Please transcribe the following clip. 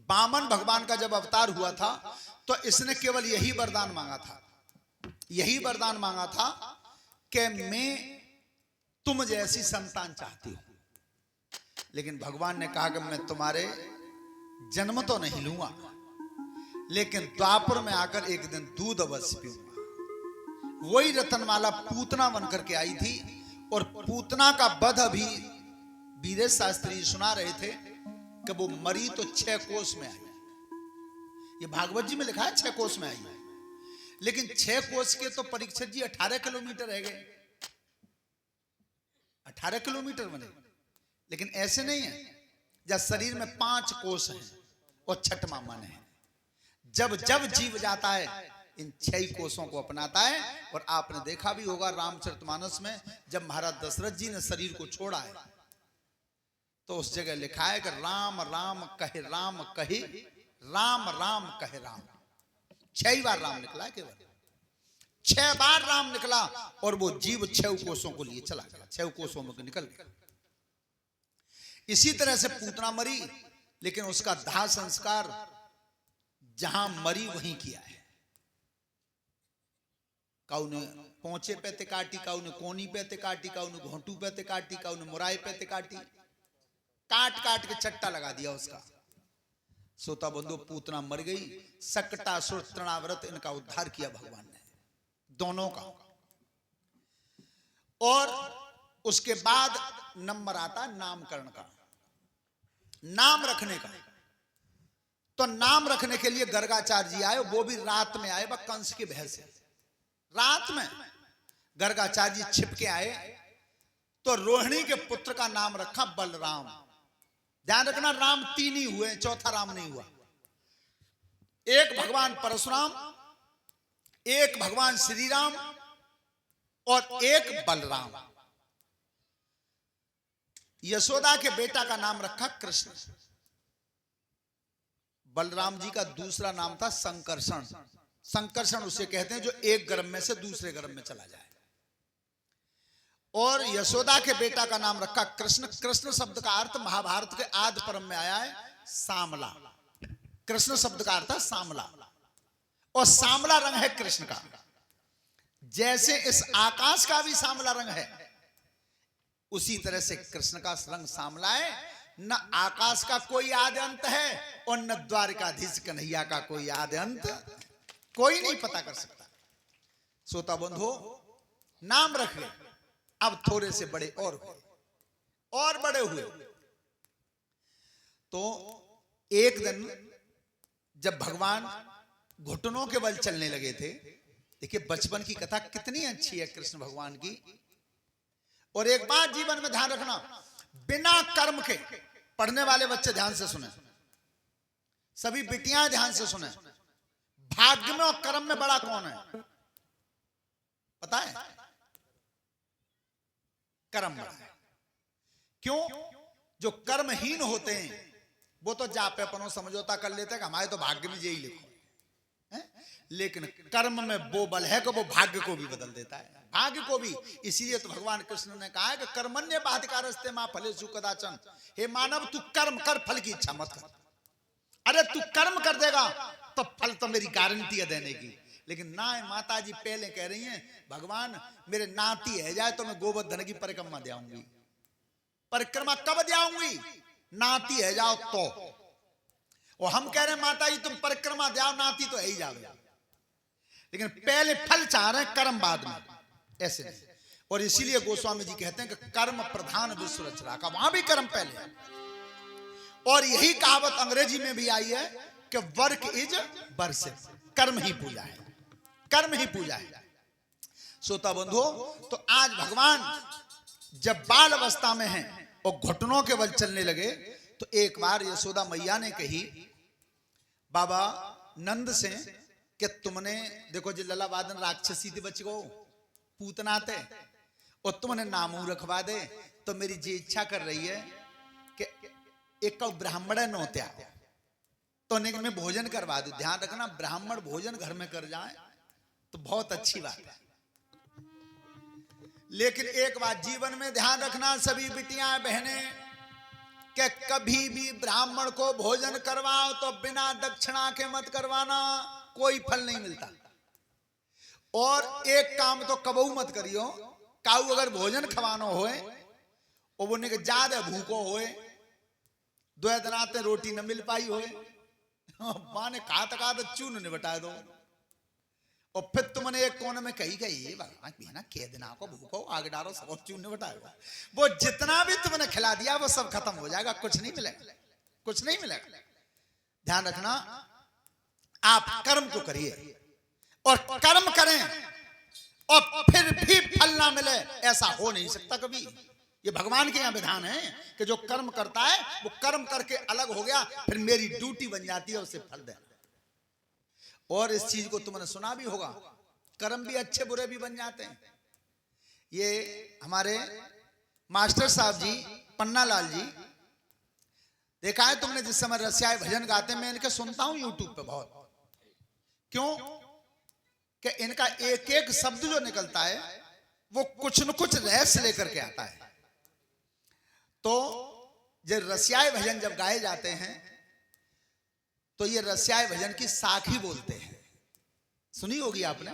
वामन भगवान का जब अवतार हुआ था तो इसने केवल यही वरदान मांगा था, यही वरदान मांगा था कि मैं तुम जैसी संतान चाहती हूं। लेकिन भगवान ने कहा कि मैं तुम्हारे जन्म तो नहीं लूंगा, लेकिन द्वापर में आकर एक दिन दूध अवश्य पीऊंगा। वही रतनमाला पूतना बनकर के आई थी, और पूतना का वध अभी वीरेश शास्त्री सुना रहे थे कि वो मरी तो 6 कोस में आई। ये भागवत जी में लिखा है 6 कोस में आई है, लेकिन 6 कोस के तो परीक्षित जी 18 किलोमीटर रह गए, 18 किलोमीटर बने। लेकिन ऐसे नहीं है, जब शरीर में 5 कोस हैं और छठवां मन है, जब जब जीव जाता है इन 6 कोसों को अपनाता है। और आपने देखा भी होगा रामचरितमानस में, जब महाराज दशरथ जी ने शरीर को छोड़ा है तो उस जगह लिखा है कि राम राम कहे राम कहे, राम राम कहे राम। 6 बार राम निकला है, केवल 6 बार राम निकला, और वो जीव 6 कोसों को लिए चला गया, 6 कोसों में निकल गया। इसी तरह से पूतना मरी, लेकिन उसका दाह संस्कार जहां मरी वहीं किया है। काऊ ने पहुंचे पे ते काटी, काऊ ने कोनी पे ते काटी, काऊ ने घोंटू पे ते काटी, काऊ ने मुराई पे ते काटी, काट काट के चट्टा लगा दिया उसका। सोता बंधु पूतना मर गई, सकटासुर तृणाव्रत इनका उद्धार किया भगवान ने, दोनों का। और उसके बाद नंबर आता नामकरण का, नाम रखने का। तो नाम रखने के लिए गर्गाचार्य जी आए, वो भी रात में आए, वह कंस की भय से रात में गर्गाचार्य जी छिप के आए। तो रोहिणी के पुत्र का नाम रखा बलराम। ध्यान रखना, राम 3 ही हुए, चौथा राम नहीं हुआ। एक भगवान परशुराम, एक भगवान श्री राम, और एक बलराम। यशोदा के बेटा का नाम रखा कृष्ण। बलराम जी का दूसरा नाम था संकर्षण। संकर्षण उसे कहते हैं जो एक गर्भ में से दूसरे गर्भ में चला जाए। और यशोदा के बेटा का नाम रखा कृष्ण। कृष्ण शब्द का अर्थ महाभारत के आदि परम में आया है सामला। कृष्ण शब्द का अर्थ है सामला, और सामला रंग है कृष्ण का। जैसे इस आकाश का भी सामला रंग है, उसी तरह से कृष्ण का रंग सामला है। न आकाश का कोई आदि अंत है, और न द्वारकाधीश कन्हैया का कोई आदि अंत कोई नहीं पता कर सकता। सोता बंधु नाम रख ले। अब थोड़े से बड़े और हुए, और बड़े हुए। तो एक दिन जब भगवान घुटनों के बल चलने लगे थे, देखिए बचपन की कथा कितनी अच्छी है कृष्ण भगवान की। और एक बात जीवन में ध्यान रखना, बिना कर्म के, पढ़ने वाले बच्चे ध्यान से सुने, सभी बिटियां ध्यान से सुने, भाग्य में और कर्म में बड़ा कौन है पता है? कर्म बड़ा है। क्यों? जो कर्महीन होते हैं वो तो जापे पनो समझौता कर लेते हैं कि हमारे तो भाग्य में यही लिखो है? लेकिन कर्म में वो बल है कि वो भाग्य को भी बदल देता है, भाग्य को भी। इसीलिए तो भगवान कृष्ण ने कहा है कि कर्मण्य बाधिकारस्ते मां फलेषु कदाचन। हे मानव, तू कर्म कर, फल की इच्छा मत कर। अरे तू कर्म कर देगा तो फल तो मेरी गारंटी है देने की। लेकिन ना माता जी पहले कह रही हैं, भगवान मेरे नाती है जाए तो मैं गोवर्धन की परिक्रमा दे आऊंगी। परिक्रमा कब दे आऊंगी? नाती है जाओ तो। और हम कह रहे हैं माता जी तुम परिक्रमा दे आओ, नाती तो है ही जाओ। लेकिन पहले फल चाह रहे हैं, कर्म बाद में, ऐसे नहीं। और इसीलिए गोस्वामी जी कहते हैं कि कर्म प्रधान विश्व रचना का, वहां भी कर्म पहले है। और यही कहावत अंग्रेजी में भी आई है कि वर्क इज वर्शिप, कर्म ही पूजा है, कर्म ही पूजा है। श्रोता बंधुओं, तो आज भगवान जब बाल अवस्था में हैं और घुटनों के बल चलने लगे, तो एक बार यशोदा मैया ने कही बाबा नंद से कि तुमने देखो जी लला वादन राक्षसी थी बच गो पूतना थे, और तुमने नामू रखवा दे, तो मेरी जी इच्छा कर रही है कि एक ब्राह्मण नोत्या तो मैं भोजन करवा दूं। ध्यान रखना, ब्राह्मण भोजन घर में कर जाए तो बहुत अच्छी बात है। लेकिन एक बात जीवन में ध्यान रखना, सभी बिटियां बहनें, कि कभी भी ब्राह्मण को भोजन करवाओ तो बिना दक्षिणा के मत करवाना, कोई फल नहीं मिलता। और एक काम तो कबू मत करियो, काऊ अगर भोजन खवानो होए और वो निक ज्यादा भूखो होए, दो दनाते रोटी न मिल पाई होए, माने कहा चून ने बता दो, और फिर तुमने एक कोने में कही गई भगवान ना के दिना को भूखो आग डालो सब चून ने बताएगा, वो जितना भी तुमने खिला दिया वो सब खत्म हो जाएगा, कुछ नहीं मिलेगा, कुछ नहीं मिलेगा। ध्यान रखना, आप कर्म को करिए और कर्म करें और फिर भी फल ना मिले, ऐसा हो नहीं सकता कभी। ये भगवान के यहाँ विधान है कि जो कर्म करता है वो कर्म करके अलग हो गया, फिर मेरी ड्यूटी बन जाती है उसे फल देना। और इस चीज को तुमने सुना भी होगा, कर्म भी अच्छे बुरे भी बन जाते हैं। ये हमारे मास्टर साहब जी पन्ना लाल जी, देखा है तुमने जिस समय रसियाए भजन गाते, मैं इनके सुनता हूं यूट्यूब पे बहुत। क्यों? कि इनका एक एक शब्द जो निकलता है वो कुछ न कुछ रहस्य लेकर के आता है। तो ये रसियाए भजन जब गाए जाते हैं तो ये रसियाए भजन की साखी बोलते हैं, सुनी होगी आपने।